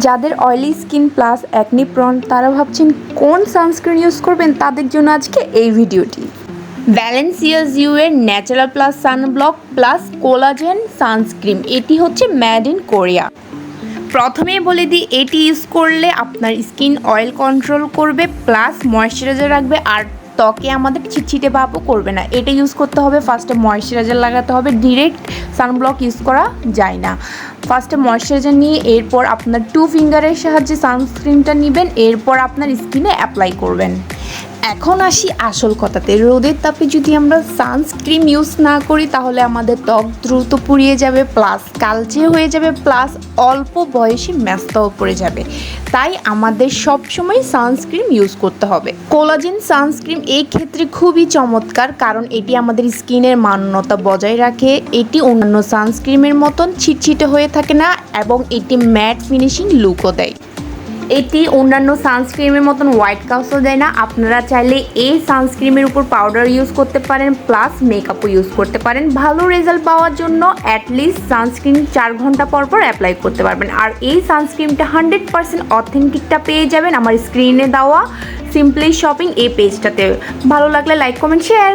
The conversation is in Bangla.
যাদের oily skin plus acne prawn তারা ভাবছেন কোন সানস্ক্রিন ইউজ করবেন, তাদের জন্য আজকে এই ভিডিওটি। ভ্যালেন্সিয়া জিউ এর natural plus sunblock plus collagen sunscreen, এটি হচ্ছে মেড ইন কোরিয়া। প্রথমেই বলে দিই, এটি ইউজ করলে আপনার স্কিন অয়েল কন্ট্রোল করবে প্লাস ময়েশ্চারাইজার রাখবে, আর ত্বকে আমাদের ছিটছিটে ভাবও করবে না। এটা ইউজ করতে হবে, ফার্স্টে ময়েশ্চারাইজার লাগাতে হবে, ডিরেক্ট সানব্লক ইউজ করা যায় না। ফার্স্টে ময়েশ্চারাইজার নিয়ে এরপর আপনার 2 ফিঙ্গারের সাহায্যে সানস্ক্রিনটা নেবেন, এরপর আপনার স্কিনে অ্যাপ্লাই করবেন। এখন আসি আসল কথাতে, রোদের তাপে যদি আমরা সানস্ক্রিন ইউজ না করি তাহলে আমাদের ত্বক দ্রুত পুড়িয়ে যাবে, প্লাস কালচে হয়ে যাবে, প্লাস অল্প বয়সে ম্যাস্তাও পড়ে যাবে। তাই আমাদের সবসময় সানস্ক্রিন ইউজ করতে হবে। কোলাজেন সানস্ক্রিন এই ক্ষেত্রে খুবই চমৎকার, কারণ এটি আমাদের স্কিনের মান্যতা বজায় রাখে। এটি অন্যান্য সানস্ক্রিনের মতন ছিটছিটে হয়ে থাকে না এবং এটি ম্যাট ফিনিশিং লুকও দেয়। এটি অন্যান্য সানস্ক্রিমের মতন হোয়াইট কাস্টও দেয় না। আপনারা চাইলে এই সানস্ক্রিমের উপর পাউডার ইউজ করতে পারেন, প্লাস মেকআপও ইউজ করতে পারেন। ভালো রেজাল্ট পাওয়ার জন্য অ্যাটলিস্ট সানস্ক্রিন 4 ঘন্টা পর পর অ্যাপ্লাই করতে পারবেন। আর এই সানস্ক্রিনটা 100% অথেন্টিকটা পেয়ে যাবেন আমার স্ক্রিনে দেওয়া সিম্পলি শপিং এই পেজটাতে। ভালো লাগলে লাইক, কমেন্ট, শেয়ার।